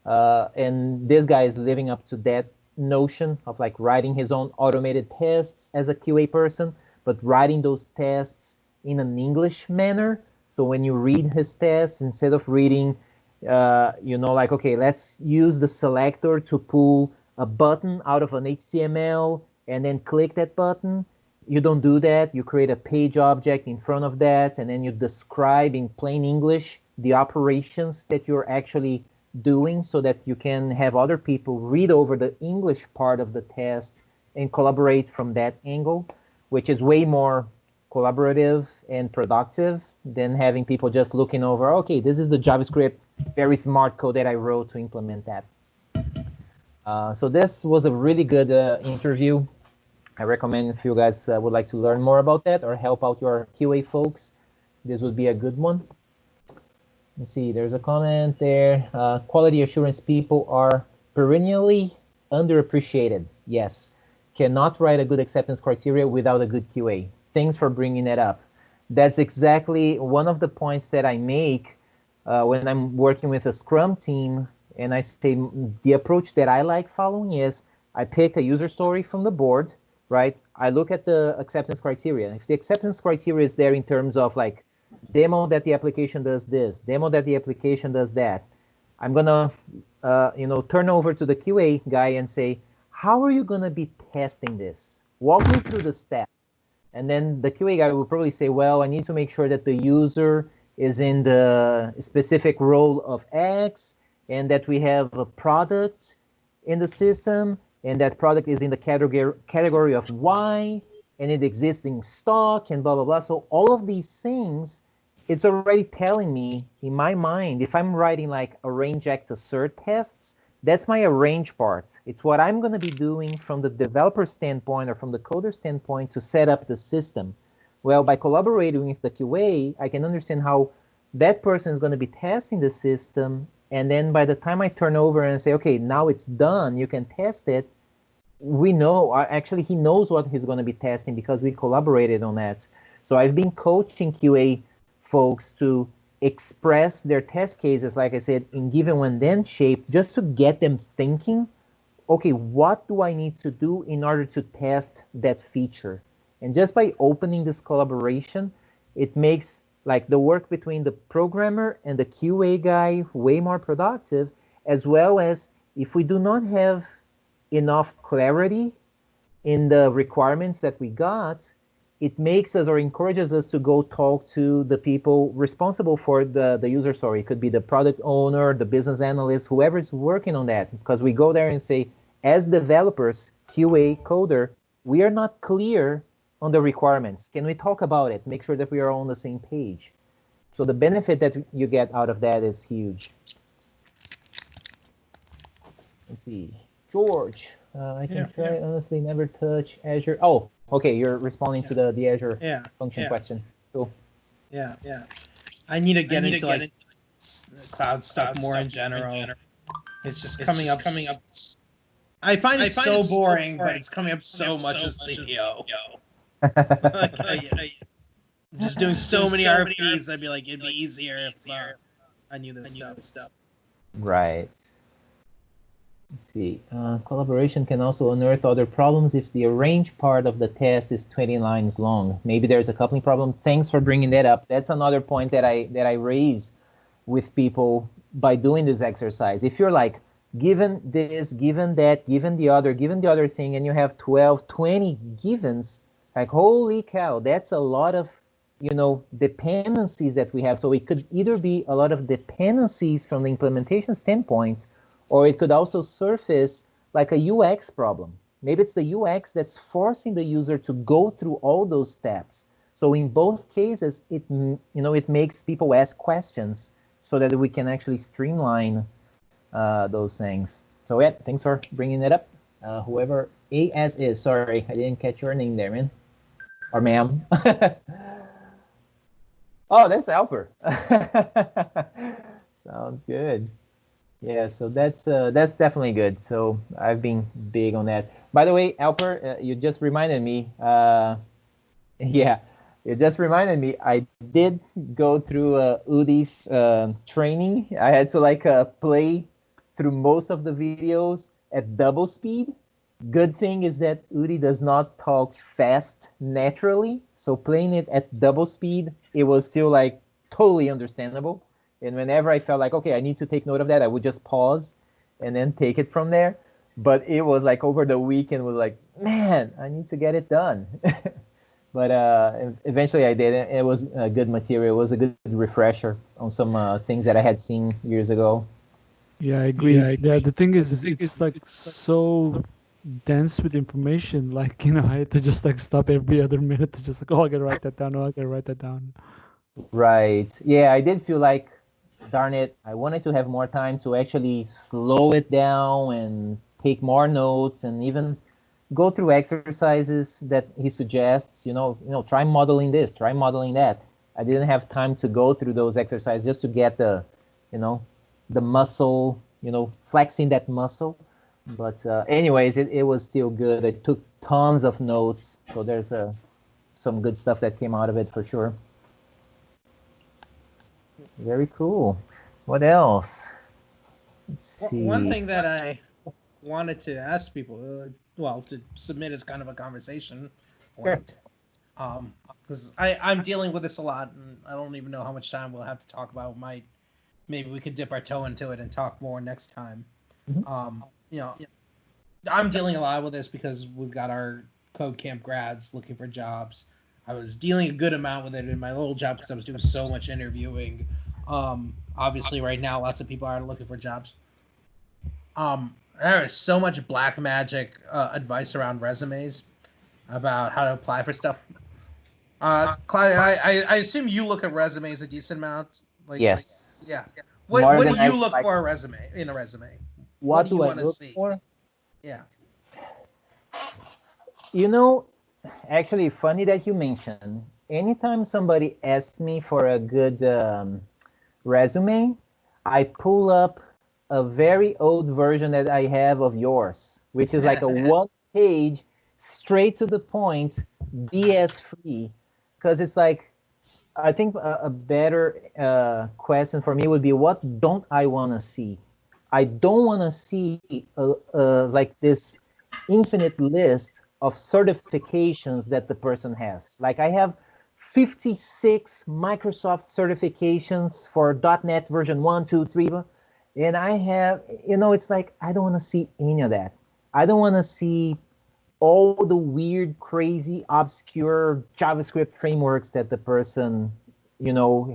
And this guy is living up to that notion of like writing his own automated tests as a QA person, but writing those tests in an English manner. So when you read his tests, instead of reading, like, okay, let's use the selector to pull a button out of an HTML and then click that button. You don't do that. You create a page object in front of that, and then you describe in plain English the operations that you're actually doing, so that you can have other people read over the English part of the test and collaborate from that angle, which is way more collaborative and productive than having people just looking over, okay, this is the JavaScript very smart code that I wrote to implement that. So this was a really good interview. I recommend if you guys would like to learn more about that or help out your QA folks, this would be a good one. Let's see, there's a comment there. Quality assurance people are perennially underappreciated. Yes, cannot write a good acceptance criteria without a good QA. Thanks for bringing that up. That's exactly one of the points that I make when I'm working with a Scrum team, and I say the approach that I like following is I pick a user story from the board, right? I look at the acceptance criteria. If the acceptance criteria is there in terms of like demo that the application does this, demo that the application does that, I'm gonna turn over to the QA guy and say, how are you gonna be testing this? Walk me through the steps. And then the QA guy will probably say, well, I need to make sure that the user is in the specific role of X, and that we have a product in the system, and that product is in the category of Y, and it exists in stock, and blah, blah, blah. So all of these things, it's already telling me in my mind, if I'm writing like arrange act assert tests, that's my arrange part. It's what I'm going to be doing from the developer standpoint or from the coder standpoint to set up the system. Well, by collaborating with the QA, I can understand how that person is going to be testing the system. And then by the time I turn over and say, okay, now it's done, you can test it, we know, actually he knows what he's going to be testing because we collaborated on that. So I've been coaching QA folks to express their test cases, like I said, in given when then shape, just to get them thinking, okay, what do I need to do in order to test that feature? And just by opening this collaboration, it makes like the work between the programmer and the QA guy way more productive. as well as if we do not have enough clarity in the requirements that we got, it makes us or encourages us to go talk to the people responsible for the user story. It could be the product owner, the business analyst, whoever's working on that, because we go there and say, as developers, QA, coder, we are not clear on the requirements. Can we talk about it? Make sure that we are on the same page. So the benefit that you get out of that is huge. Let's see, George. I can try, honestly, never touch Azure. Oh, okay, you're responding to the Azure function question. Cool. Yeah. I need to get into like cloud stuff more in general. It's just coming up. I find it so boring, but it's coming up so much as CPO. Just doing so many RFPs, I'd be like, it'd be easier if I knew this stuff. Right. Let's see. Collaboration can also unearth other problems if the arrange part of the test is 20 lines long. Maybe there's a coupling problem. Thanks for bringing that up. That's another point that I raise with people by doing this exercise. If you're like, given this, given that, given the other thing, and you have 12, 20 givens, like, holy cow, that's a lot of, dependencies that we have. So it could either be a lot of dependencies from the implementation standpoint, or it could also surface like a UX problem. Maybe it's the UX that's forcing the user to go through all those steps. So in both cases, it makes people ask questions so that we can actually streamline those things. So yeah, thanks for bringing that up. Whoever AS is, sorry, I didn't catch your name there, man. Or ma'am. Oh, that's Alper. Sounds good. Yeah, so that's definitely good. So I've been big on that. By the way, Alper, you just reminded me. Yeah, you just reminded me. I did go through Udi's training. I had to play through most of the videos at double speed. Good thing is that Udi does not talk fast naturally. So playing it at double speed, it was still like totally understandable. And whenever I felt like, okay, I need to take note of that, I would just pause and then take it from there. But it was like over the weekend was like, man, I need to get it done. But eventually I did it. It was a good material. It was a good refresher on some things that I had seen years ago. Yeah, I agree. Yeah, the thing is, it's like so dense with information. Like, I had to just stop every other minute to just oh, I gotta write that down. Oh, I gotta write that down. Right. Yeah, I did feel like, darn it, I wanted to have more time to actually slow it down and take more notes and even go through exercises that he suggests, try modeling this, try modeling that. I didn't have time to go through those exercises just to get the muscle, flexing that muscle. But anyways, it was still good. I took tons of notes. So there's some good stuff that came out of it for sure. Very cool. What else? Let's see. One thing that I wanted to ask people, to submit as kind of a conversation point, because I'm dealing with this a lot, and I don't even know how much time we'll have to talk about. Maybe we could dip our toe into it and talk more next time. Mm-hmm. I'm dealing a lot with this because we've got our code camp grads looking for jobs. I was dealing a good amount with it in my little job because I was doing so much interviewing. Obviously, right now, lots of people are looking for jobs. There is so much black magic advice around resumes about how to apply for stuff. Claudia, I assume you look at resumes a decent amount. Yes. Yeah. What do you look for in a resume? What do I look for? Yeah. Actually, funny that you mentioned. Anytime somebody asks me for a good resume, I pull up a very old version that I have of yours, which is like a one-page, straight to the point, BS-free. Because it's like, I think a better question for me would be, what don't I want to see? I don't want to see like this infinite list of certifications that the person has. Like I have 56 Microsoft certifications for .NET version 1, 2, 3, And I have, it's like, I don't want to see any of that. I don't want to see all the weird, crazy, obscure JavaScript frameworks that the person,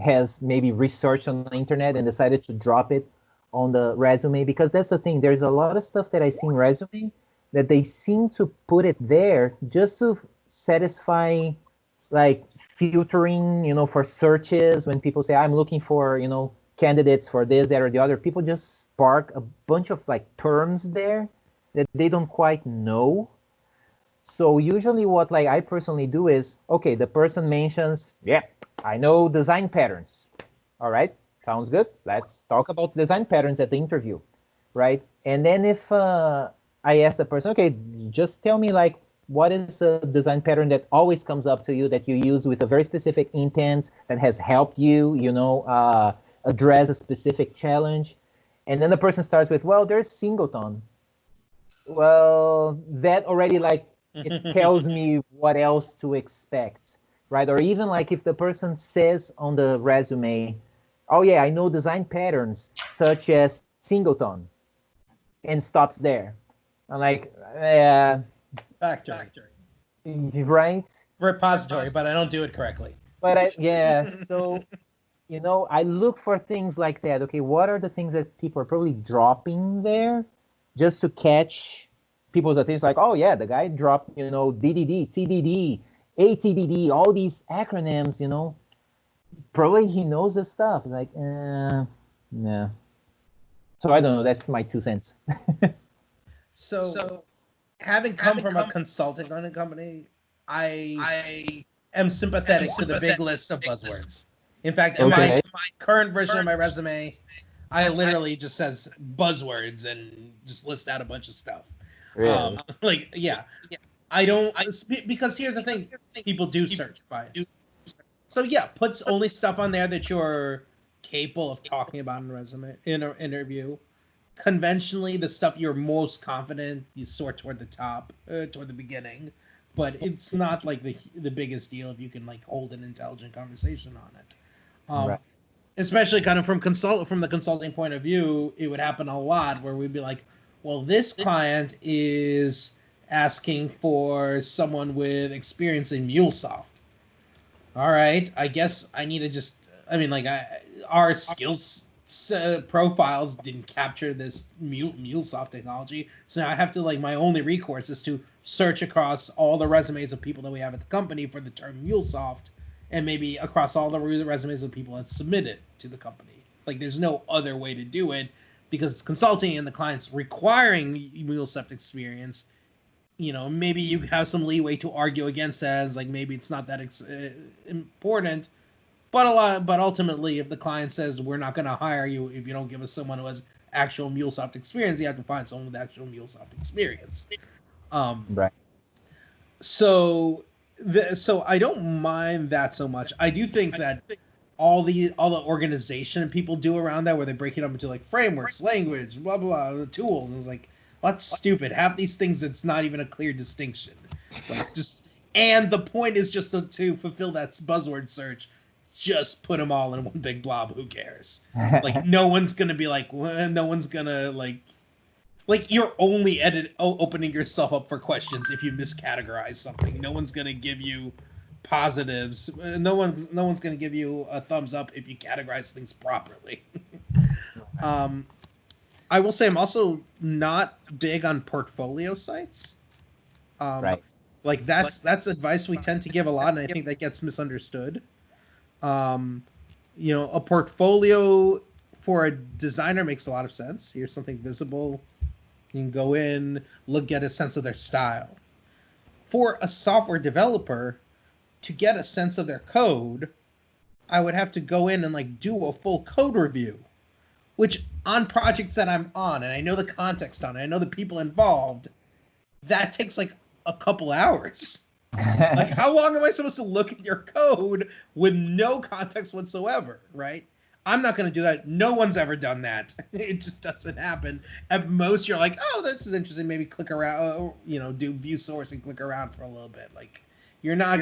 has maybe researched on the internet and decided to drop it on the resume. Because that's the thing. There's a lot of stuff that I see in resume that they seem to put it there just to satisfy, like, filtering, for searches. When people say, I'm looking for, candidates for this, that, or the other, people just spark a bunch of like terms there that they don't quite know. So usually what like I personally do is, okay, the person mentions, yeah, I know design patterns. All right, sounds good. Let's talk about design patterns at the interview, right? And then if I ask the person, okay, just tell me like, what is a design pattern that always comes up to you that you use with a very specific intent that has helped you, address a specific challenge? And then the person starts with, well, there's singleton. Well, that already like, it tells me what else to expect, right? Or even like if the person says on the resume, oh yeah, I know design patterns such as singleton, and stops there. I'm like, Factory. Right? Repository, but I don't do it correctly. But so, I look for things like that. Okay, what are the things that people are probably dropping there just to catch people's attention? Like, oh yeah, the guy dropped, DDD, TDD, ATDD, all these acronyms, probably he knows this stuff. Like, yeah. So I don't know, that's my 2 cents. So having come from a consulting company, I am sympathetic to the big list of buzzwords. In fact, in my current version of my resume, I literally just says buzzwords and just list out a bunch of stuff. Really? I don't, because here's the thing, people do search by it. So yeah, puts only stuff on there that you're capable of talking about in a resume, in an interview. Conventionally, the stuff you're most confident, you sort toward the top, toward the beginning. But it's not like the biggest deal if you can like hold an intelligent conversation on it. Right. Especially kind of from the consulting point of view, it would happen a lot where we'd be like, well, this client is asking for someone with experience in MuleSoft. All right, I guess I need to just, our skills profiles didn't capture this MuleSoft technology, so now I have to my only recourse is to search across all the resumes of people that we have at the company for the term MuleSoft, and maybe across all the resumes of people that submitted to the company. There's no other way to do it because it's consulting and the client's requiring MuleSoft experience. Maybe you have some leeway to argue against that, as maybe it's not that important. But ultimately, if the client says we're not going to hire you if you don't give us someone who has actual MuleSoft experience, you have to find someone with actual MuleSoft experience. Right. So I don't mind that so much. I do think that all the organization people do around that, where they break it up into frameworks, language, blah blah, blah tools, and it's that's stupid. Half these things, it's not even a clear distinction. And the point is just to fulfill that buzzword search. Just put them all in one big blob. Who cares? No one's gonna be no one's gonna you're only opening yourself up for questions if you miscategorize something. No one's gonna give you positives. No one's gonna give you a thumbs up if you categorize things properly. I will say I'm also not big on portfolio sites. Right. That's advice we tend to give a lot, and I think that gets misunderstood. A portfolio for a designer makes a lot of sense. Here's something visible. You can go in, get a sense of their style. For a software developer, to get a sense of their code, I would have to go in and do a full code review, which on projects that I'm on, and I know the context on it, I know the people involved, that takes a couple hours. How long am I supposed to look at your code with no context whatsoever, right? I'm not going to do that. No one's ever done that. It just doesn't happen. At most, you're oh, this is interesting. Maybe click around, do view source and click around for a little bit. You're not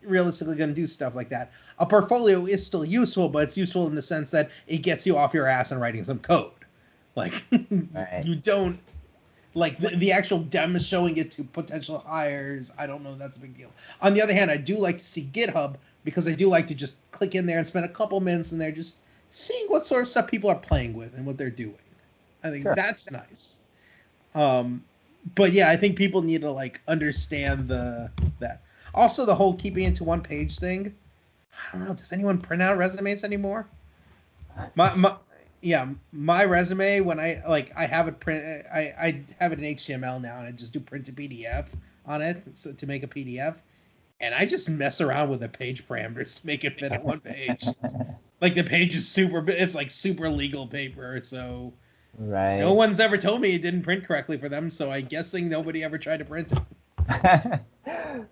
realistically going to do stuff like that. A portfolio is still useful, but it's useful in the sense that it gets you off your ass and writing some code. Like, Right. you don't, like, the actual demo showing it to potential hires, I don't know, that's a big deal. On the other hand, I do like to see GitHub, because I do like to just click in there and spend a couple minutes in there just seeing what sort of stuff people are playing with and what they're doing. I think that's nice. But yeah, I think people need to like understand that. Also, the whole keeping it to one page thing. I don't know. Does anyone print out resumes anymore? My resume, when I have it print, I have it in HTML now, and I just do print to PDF on it to make a PDF, and I just mess around with the page parameters to make it fit on one page. Like, the page is it's like super legal paper, so Right. no one's ever told me it didn't print correctly for them, so I'm guessing nobody ever tried to print it.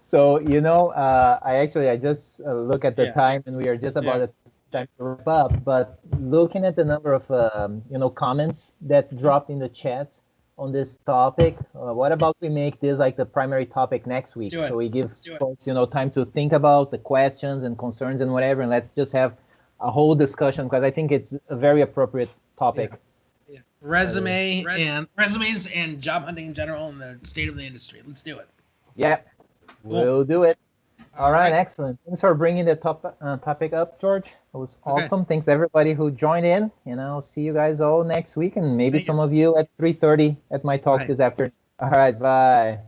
So, I just look at the time, and we are just about at time to wrap up. But looking at the number of comments that dropped in the chat on this topic, what about we make this like the primary topic next week? So we give folks time to think about the questions and concerns and whatever, and let's just have a whole discussion, because I think it's a very appropriate topic. Yeah. Resumes and job hunting in general, and the state of the industry. Let's do it. Yeah, we'll do it. All right, excellent. Thanks for bringing the topic up, George. It was awesome. Thanks everybody who joined in, and I'll see you guys all next week, and maybe some of you at 3:30 at my talk this afternoon. All right, bye.